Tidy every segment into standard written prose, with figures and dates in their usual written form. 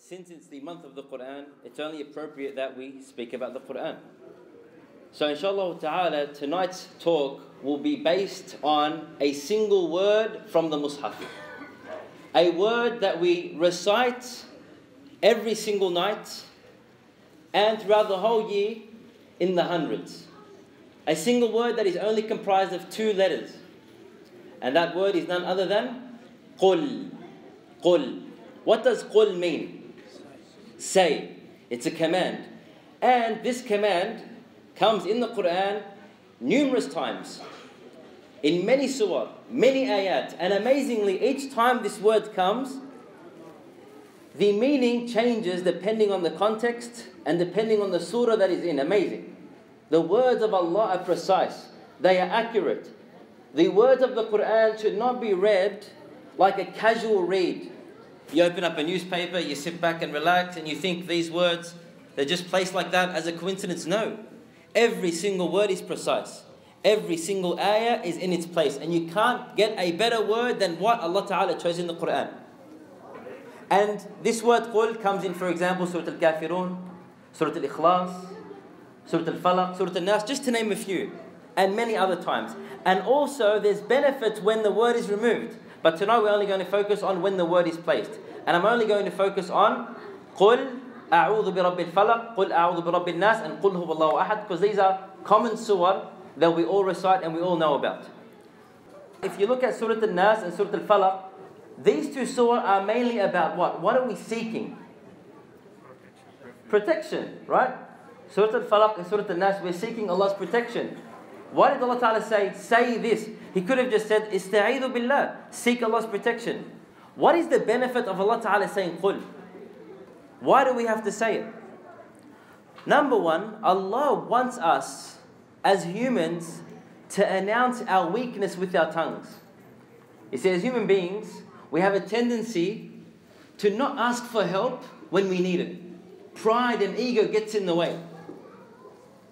since it's the month of the Qur'an, it's only appropriate that we speak about the Qur'an. So inshallah ta'ala, tonight's talk will be based on a single word from the Mus'haf. A word that we recite every single night and throughout the whole year in the hundreds. A single word that is only comprised of 2 letters. And that word is none other than Qul. Qul. What does Qul mean? Say. It's a command. And this command comes in the Qur'an numerous times. In many surah, many ayat. And amazingly, each time this word comes, the meaning changes depending on the context and depending on the surah that is in. Amazing. The words of Allah are precise. They are accurate. The words of the Qur'an should not be read like a casual read. You open up a newspaper, you sit back and relax, and you think these words, they're just placed like that as a coincidence. No. Every single word is precise. Every single ayah is in its place. And you can't get a better word than what Allah Ta'ala chose in the Qur'an. And this word Qul comes in, for example, Surah Al-Kafirun, Surah Al-Ikhlas, Surah Al-Falaq, Surah An-Naas, just to name a few. And many other times. And also, there's benefits when the word is removed. But tonight we're only going to focus on when the word is placed. And I'm only going to focus on Qul a'udhu bi rabbil falaq, Qul a'udhu bi rabbil nas, and Qul huwa Allahu ahad, because these are common surah that we all recite and we all know about. If you look at Surah An-Nas and Surah Al-Falaq, these 2 surah are mainly about what? What are we seeking? Protection, right? Surah Al-Falaq and Surah An-Nas, we're seeking Allah's protection. Why did Allah Ta'ala say, say this? He could have just said, Ista'idhu billah, seek Allah's protection. What is the benefit of Allah Ta'ala saying Qul? Why do we have to say it? Number one, Allah wants us as humans to announce our weakness with our tongues. You see, as human beings, we have a tendency to not ask for help when we need it. Pride and ego gets in the way.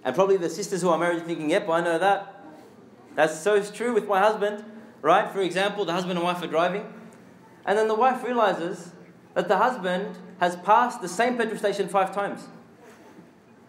And probably the sisters who are married are thinking, yep, I know that. That's so true with my husband, right? For example, the husband and wife are driving. And then the wife realizes that the husband has passed the same petrol station 5 times.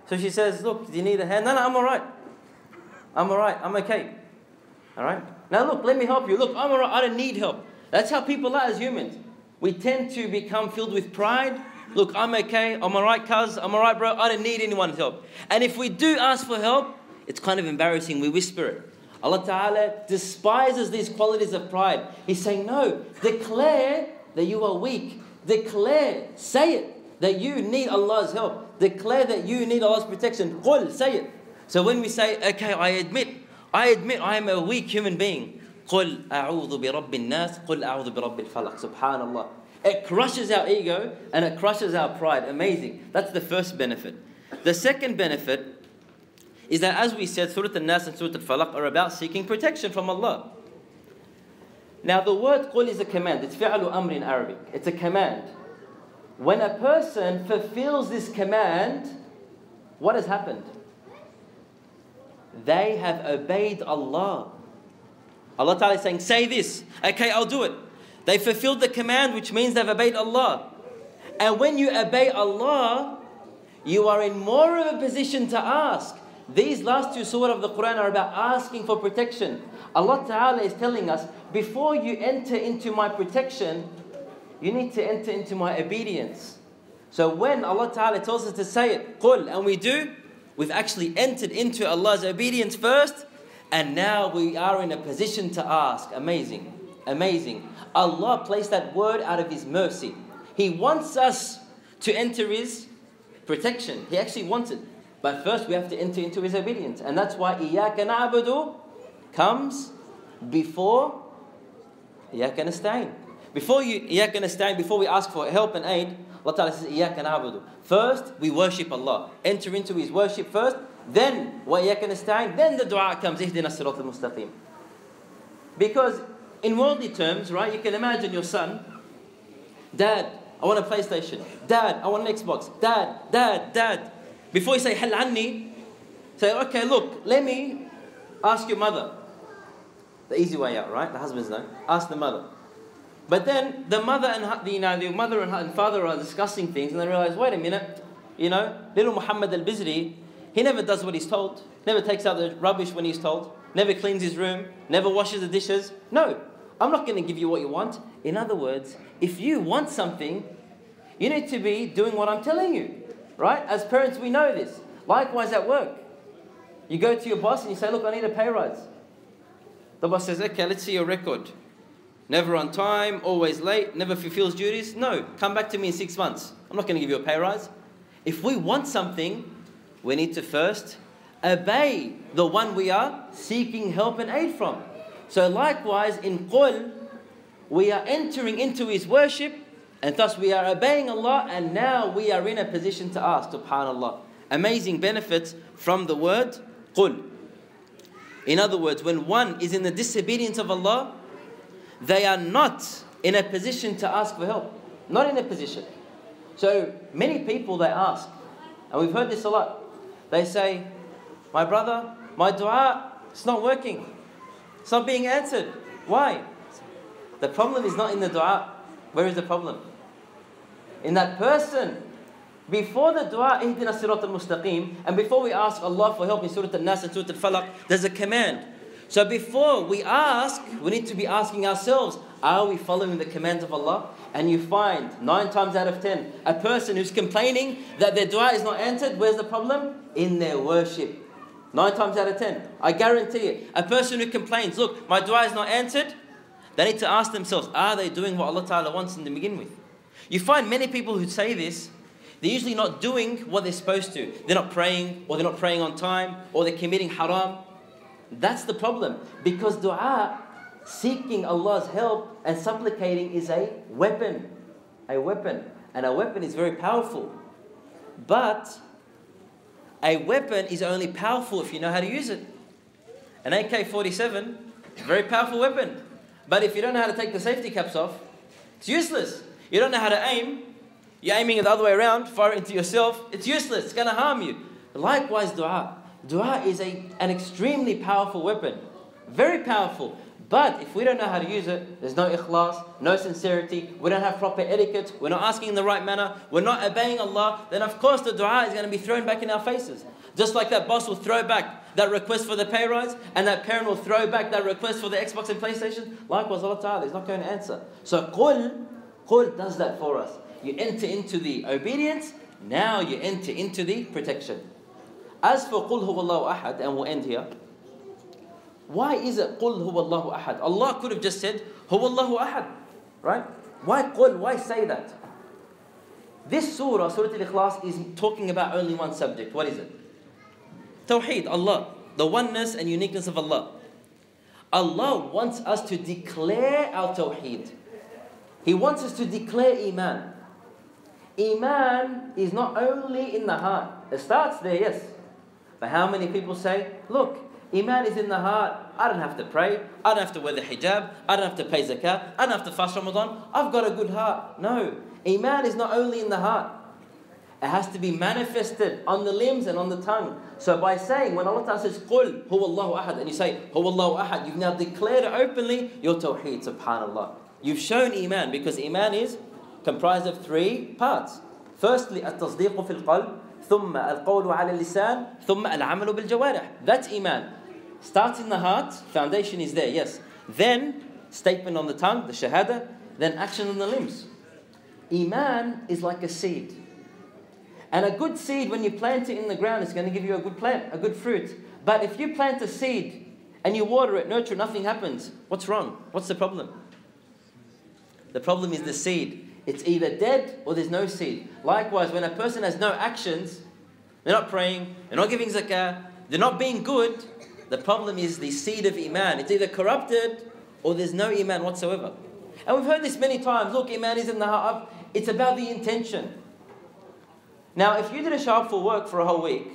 So she says, look, do you need a hand? No, I'm all right. I'm all right. I'm okay. All right? Now look, let me help you. Look, I'm all right. I don't need help. That's how people are as humans. We tend to become filled with pride. Look, I'm okay. I'm all right, cuz. I'm all right, bro. I don't need anyone's help. And if we do ask for help, it's kind of embarrassing. We whisper it. Allah Ta'ala despises these qualities of pride. He's saying, no, declare that you are weak. Declare, say it, that you need Allah's help. Declare that you need Allah's protection. Qul, say it. So when we say, okay, I admit I am a weak human being. Qul a'udhu bi rabbil nas, Qul a'udhu bi rabbil falaq. Subhanallah. It crushes our ego and it crushes our pride. Amazing. That's the first benefit. The second benefit is that, as we said, Surah An-Nas and Surah Al-Falaq are about seeking protection from Allah. Now the word Qul is a command. It's fi'lu amr in Arabic. It's a command. When a person fulfills this command, what has happened? They have obeyed Allah. Allah Ta'ala is saying, say this. Okay, I'll do it. They fulfilled the command, which means they've obeyed Allah. And when you obey Allah, you are in more of a position to ask. These last 2 surahs of the Qur'an are about asking for protection. Allah Ta'ala is telling us, before you enter into my protection, you need to enter into my obedience. So when Allah Ta'ala tells us to say it, Qul, and we do, we've actually entered into Allah's obedience first, and now we are in a position to ask. Amazing. Amazing. Allah placed that word out of His mercy. He wants us to enter His protection. He actually wants it. But first we have to enter into His obedience. And that's why إِيَّاكَ نَعْبُدُ comes before إِيَّاكَ نَسْتَعِينُ. Before إِيَّاكَ نَسْتَعِينُ, before we ask for help and aid, Allah Ta'ala says إِيَّاكَ نَعْبُدُ. First we worship Allah. Enter into His worship first. Then وَإِيَّاكَ نَسْتَعِينُ. Then the dua comes إِهْدِنَا الصِّرَاطَ الْمُسْتَقِيمُ. Because in worldly terms, right, you can imagine your son, Dad, I want a PlayStation. Dad, I want an Xbox. Dad. Before you say, Hal anni, say, okay, look, let me ask your mother. The easy way out, right? The husbands know. Ask the mother. But then the mother and father are discussing things, and they realize, wait a minute, little Muhammad Al-Bizry, he never does what he's told, never takes out the rubbish when he's told, never cleans his room, never washes the dishes. No, I'm not going to give you what you want. In other words, if you want something, you need to be doing what I'm telling you, right? As parents, we know this. Likewise at work. You go to your boss and you say, look, I need a pay rise. The boss says, okay, let's see your record. Never on time, always late, never fulfills duties. No, come back to me in 6 months. I'm not going to give you a pay rise. If we want something, we need to first obey the one we are seeking help and aid from. So likewise in Qul, we are entering into His worship, and thus we are obeying Allah, and now we are in a position to ask, subhanallah. Amazing benefits from the word Qul. In other words, when one is in the disobedience of Allah, they are not in a position to ask for help. Not in a position. So many people, they ask, and we've heard this a lot. They say, my brother, my dua, it's not working. It's not being answered. Why? The problem is not in the dua. Where is the problem? In that person. Before the dua, Ihdina Sirat al-Mustaqim, and before we ask Allah for help in Surah An-Naas and Surah Al-Falaq, there's a command. So before we ask, we need to be asking ourselves, are we following the commands of Allah? And you find 9 times out of 10, a person who's complaining that their dua is not answered, where's the problem? In their worship. 9 times out of 10. I guarantee it. A person who complains, look, my dua is not answered, they need to ask themselves, are they doing what Allah Ta'ala wants them to begin with? You find many people who say this, they're usually not doing what they're supposed to. They're not praying, or they're not praying on time, or they're committing haram. That's the problem. Because dua, seeking Allah's help and supplicating, is a weapon. A weapon. And a weapon is very powerful. But a weapon is only powerful if you know how to use it. An AK-47, very powerful weapon. But if you don't know how to take the safety caps off, it's useless. You don't know how to aim. You're aiming it the other way around, fire it into yourself. It's useless. It's going to harm you. Likewise, dua. Dua is an extremely powerful weapon. Very powerful. But if we don't know how to use it, there's no ikhlas, no sincerity, we don't have proper etiquette, we're not asking in the right manner, we're not obeying Allah, then of course the dua is going to be thrown back in our faces. Just like that boss will throw back that request for the pay rise, and that parent will throw back that request for the Xbox and PlayStation. Likewise, Allah Ta'ala is not going to answer. So Qul does that for us. You enter into the obedience, now you enter into the protection. As for Qul huwallahu ahad, and we'll end here. Why is it Qul huwallahu ahad? Allah could have just said huwallahu ahad, right? Why Qul? Why say that? This surah, Surah Al-Ikhlas, is talking about only one subject. What is it? Tawheed, Allah, the oneness and uniqueness of Allah. Allah wants us to declare our Tawheed. He wants us to declare Iman. Iman is not only in the heart. It starts there, yes. But how many people say, look, Iman is in the heart. I don't have to pray. I don't have to wear the hijab. I don't have to pay zakah. I don't have to fast Ramadan. I've got a good heart. No. Iman is not only in the heart. It has to be manifested on the limbs and on the tongue. So by saying, when Allah Ta'ala says, Qul huwallahu ahad, and you say, huwallahu ahad, you've now declared it openly, your tawheed, subhanallah. You've shown Iman, because Iman is comprised of 3 parts. Firstly, التصديق في القلب, ثم القول على اللسان, ثم العمل بالجوارح. That's Iman. Starts in the heart, foundation is there, yes. Then, statement on the tongue, the shahada, then action on the limbs. Iman is like a seed. And a good seed, when you plant it in the ground, it's going to give you a good plant, a good fruit. But if you plant a seed and you water it, nurture it, nothing happens, what's wrong? What's the problem? The problem is the seed. It's either dead or there's no seed. Likewise, when a person has no actions, they're not praying, they're not giving zakah, they're not being good, the problem is the seed of Iman. It's either corrupted or there's no Iman whatsoever. And we've heard this many times. Look, Iman is in the heart. It's about the intention. Now, if you didn't show up for work for a whole week,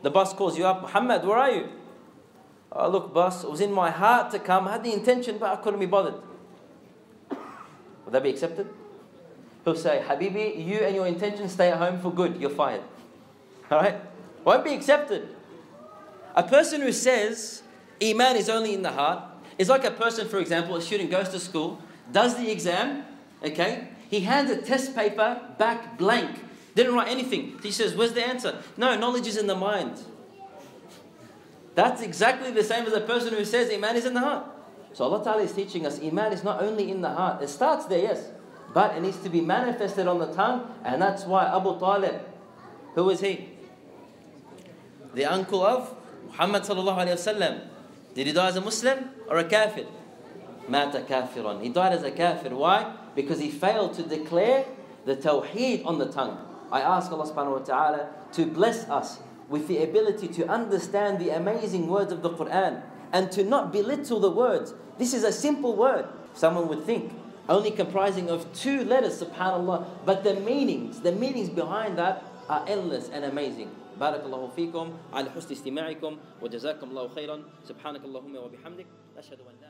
the boss calls you up, Muhammad, where are you? Oh, look, boss, it was in my heart to come. I had the intention, but I couldn't be bothered. Would that be accepted? He'll say, Habibi, you and your intention stay at home for good. You're fired. Alright? Won't be accepted. A person who says Iman is only in the heart is like a person, for example, a student goes to school, does the exam, okay? He hands a test paper back blank. Didn't write anything. He says, where's the answer? No, knowledge is in the mind. That's exactly the same as a person who says Iman is in the heart. So Allah Ta'ala is teaching us Iman is not only in the heart. It starts there, yes. But it needs to be manifested on the tongue. And that's why Abu Talib, who was he? The uncle of Muhammad Sallallahu Alaihi Wasallam. Did he die as a Muslim or a kafir? Mata kafiran. He died as a kafir. Why? Because he failed to declare the tawheed on the tongue. I ask Allah Subhanahu Wa Ta'ala to bless us with the ability to understand the amazing words of the Qur'an and to not belittle the words. This is a simple word, someone would think, only comprising of 2 letters, subhanallah, but the meanings behind that are endless and amazing. Barakallahu feekum, ala husni istimaikum, wa jazakum Allahu khairan, subhanakallahumma wa bihamdik, ashhadu an la